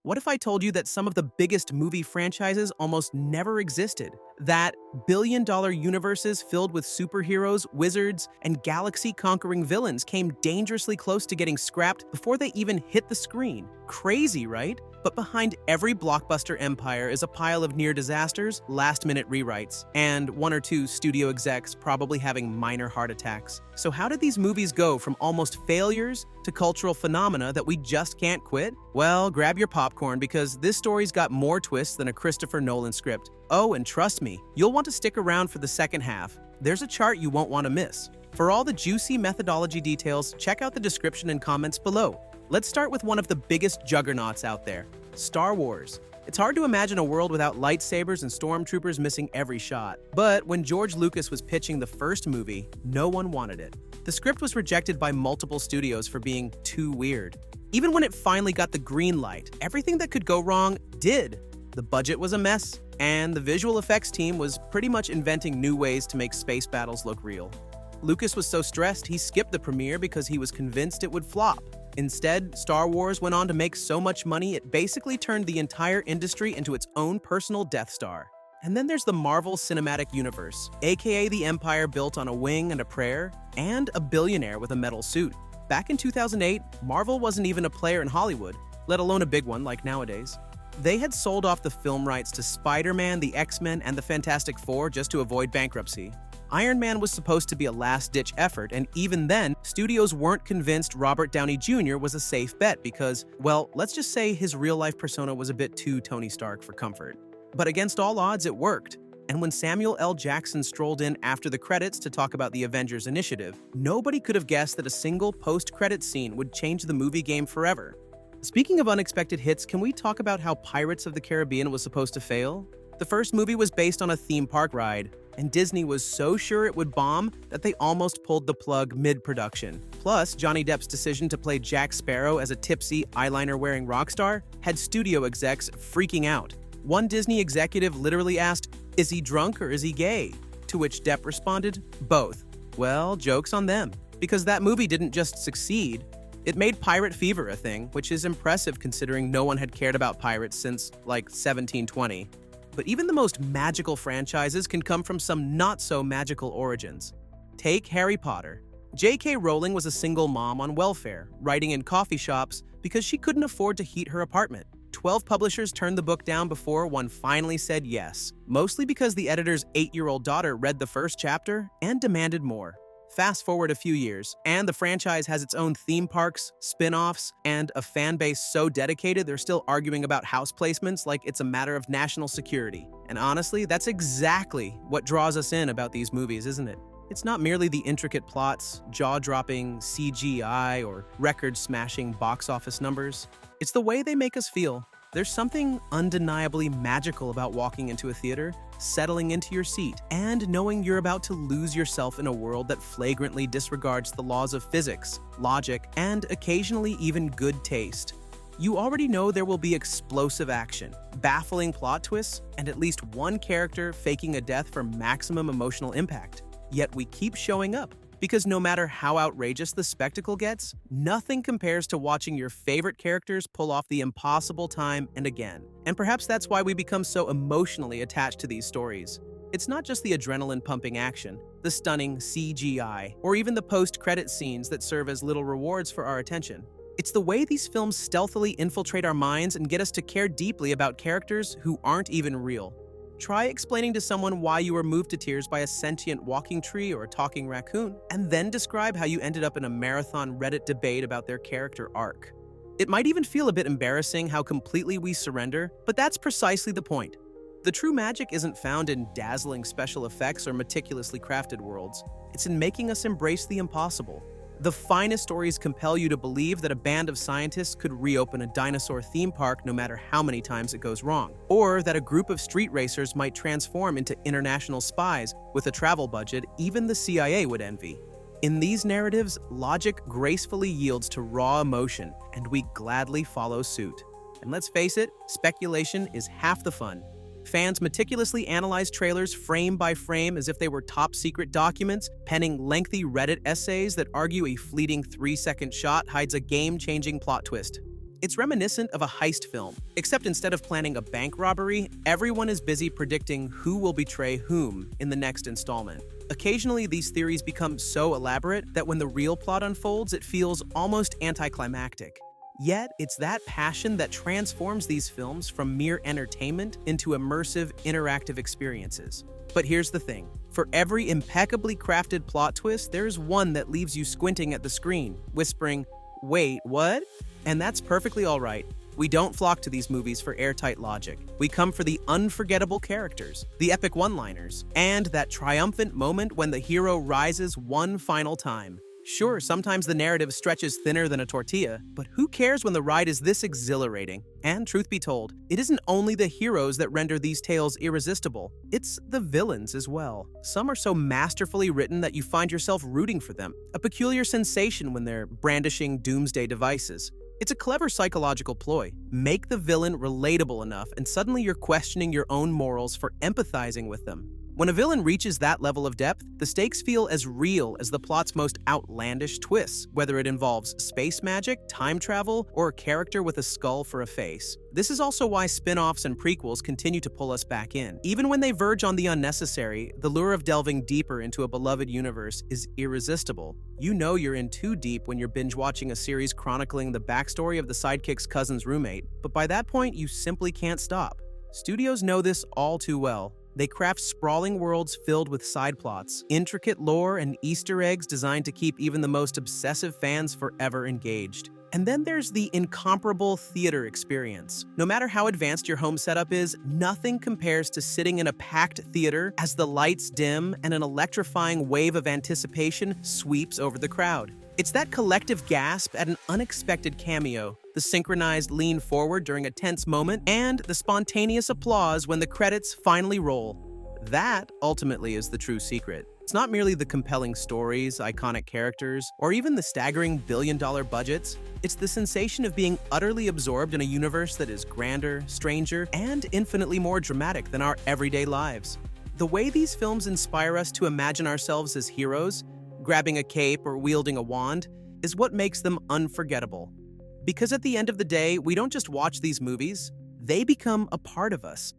What if I told you that some of the biggest movie franchises almost never existed? That billion-dollar universes filled with superheroes, wizards, and galaxy-conquering villains came dangerously close to getting scrapped before they even hit the screen. Crazy, right? But behind every blockbuster empire is a pile of near disasters, last-minute rewrites, and one or two studio execs probably having minor heart attacks. So how did these movies go from almost failures to cultural phenomena that we just can't quit? Well, grab your popcorn because this story's got more twists than a Christopher Nolan script. Oh, and trust me, you'll want to stick around for the second half. There's a chart you won't want to miss. For all the juicy methodology details, check out the description and comments below. Let's start with one of the biggest juggernauts out there, Star Wars. It's hard to imagine a world without lightsabers and stormtroopers missing every shot. But when George Lucas was pitching the first movie, no one wanted it. The script was rejected by multiple studios for being too weird. Even when it finally got the green light, everything that could go wrong did. The budget was a mess, and the visual effects team was pretty much inventing new ways to make space battles look real. Lucas was so stressed he skipped the premiere because he was convinced it would flop. Instead, Star Wars went on to make so much money it basically turned the entire industry into its own personal Death Star. And then there's the Marvel Cinematic Universe, aka the empire built on a wing and a prayer, and a billionaire with a metal suit. Back in 2008, Marvel wasn't even a player in Hollywood, let alone a big one like nowadays. They had sold off the film rights to Spider-Man, the X-Men, and the Fantastic Four just to avoid bankruptcy. Iron Man was supposed to be a last-ditch effort, and even then, studios weren't convinced Robert Downey Jr. was a safe bet because, well, let's just say his real-life persona was a bit too Tony Stark for comfort. But against all odds, it worked. And when Samuel L. Jackson strolled in after the credits to talk about the Avengers Initiative, nobody could have guessed that a single post-credits scene would change the movie game forever. Speaking of unexpected hits, can we talk about how Pirates of the Caribbean was supposed to fail? The first movie was based on a theme park ride, and Disney was so sure it would bomb that they almost pulled the plug mid-production. Plus, Johnny Depp's decision to play Jack Sparrow as a tipsy, eyeliner-wearing rock star had studio execs freaking out. One Disney executive literally asked, "Is he drunk or is he gay?" To which Depp responded, "Both." Well, joke's on them, because that movie didn't just succeed, it made pirate fever a thing, which is impressive considering no one had cared about pirates since, like, 1720. But even the most magical franchises can come from some not-so-magical origins. Take Harry Potter. J.K. Rowling was a single mom on welfare, writing in coffee shops because she couldn't afford to heat her apartment. 12 publishers turned the book down before one finally said yes, mostly because the editor's 8-year-old daughter read the first chapter and demanded more. Fast forward a few years, and the franchise has its own theme parks, spin-offs, and a fan base so dedicated they're still arguing about house placements like it's a matter of national security. And honestly, that's exactly what draws us in about these movies, isn't it? It's not merely the intricate plots, jaw-dropping CGI, or record-smashing box office numbers. It's the way they make us feel. There's something undeniably magical about walking into a theater, settling into your seat, and knowing you're about to lose yourself in a world that flagrantly disregards the laws of physics, logic, and occasionally even good taste. You already know there will be explosive action, baffling plot twists, and at least one character faking a death for maximum emotional impact. Yet we keep showing up, because no matter how outrageous the spectacle gets, nothing compares to watching your favorite characters pull off the impossible time and again. And perhaps that's why we become so emotionally attached to these stories. It's not just the adrenaline-pumping action, the stunning CGI, or even the post-credit scenes that serve as little rewards for our attention. It's the way these films stealthily infiltrate our minds and get us to care deeply about characters who aren't even real. Try explaining to someone why you were moved to tears by a sentient walking tree or a talking raccoon, and then describe how you ended up in a marathon Reddit debate about their character arc. It might even feel a bit embarrassing how completely we surrender, but that's precisely the point. The true magic isn't found in dazzling special effects or meticulously crafted worlds. It's in making us embrace the impossible. The finest stories compel you to believe that a band of scientists could reopen a dinosaur theme park no matter how many times it goes wrong, or that a group of street racers might transform into international spies with a travel budget even the CIA would envy. In these narratives, logic gracefully yields to raw emotion, and we gladly follow suit. And let's face it, speculation is half the fun. Fans meticulously analyze trailers frame by frame as if they were top-secret documents, penning lengthy Reddit essays that argue a fleeting 3-second shot hides a game-changing plot twist. It's reminiscent of a heist film, except instead of planning a bank robbery, everyone is busy predicting who will betray whom in the next installment. Occasionally, these theories become so elaborate that when the real plot unfolds, it feels almost anticlimactic. Yet, it's that passion that transforms these films from mere entertainment into immersive, interactive experiences. But here's the thing. For every impeccably crafted plot twist, there's one that leaves you squinting at the screen, whispering, "Wait, what?" And that's perfectly all right. We don't flock to these movies for airtight logic. We come for the unforgettable characters, the epic one-liners, and that triumphant moment when the hero rises one final time. Sure, sometimes the narrative stretches thinner than a tortilla, but who cares when the ride is this exhilarating? And truth be told, it isn't only the heroes that render these tales irresistible, it's the villains as well. Some are so masterfully written that you find yourself rooting for them, a peculiar sensation when they're brandishing doomsday devices. It's a clever psychological ploy. Make the villain relatable enough, and suddenly you're questioning your own morals for empathizing with them. When a villain reaches that level of depth, the stakes feel as real as the plot's most outlandish twists, whether it involves space magic, time travel, or a character with a skull for a face. This is also why spin-offs and prequels continue to pull us back in. Even when they verge on the unnecessary, the lure of delving deeper into a beloved universe is irresistible. You know you're in too deep when you're binge-watching a series chronicling the backstory of the sidekick's cousin's roommate, but by that point, you simply can't stop. Studios know this all too well. They craft sprawling worlds filled with side plots, intricate lore, and Easter eggs designed to keep even the most obsessive fans forever engaged. And then there's the incomparable theater experience. No matter how advanced your home setup is, nothing compares to sitting in a packed theater as the lights dim and an electrifying wave of anticipation sweeps over the crowd. It's that collective gasp at an unexpected cameo, the synchronized lean forward during a tense moment, and the spontaneous applause when the credits finally roll. That, ultimately, is the true secret. It's not merely the compelling stories, iconic characters, or even the staggering billion-dollar budgets. It's the sensation of being utterly absorbed in a universe that is grander, stranger, and infinitely more dramatic than our everyday lives. The way these films inspire us to imagine ourselves as heroes, grabbing a cape or wielding a wand, is what makes them unforgettable. Because at the end of the day, we don't just watch these movies, they become a part of us.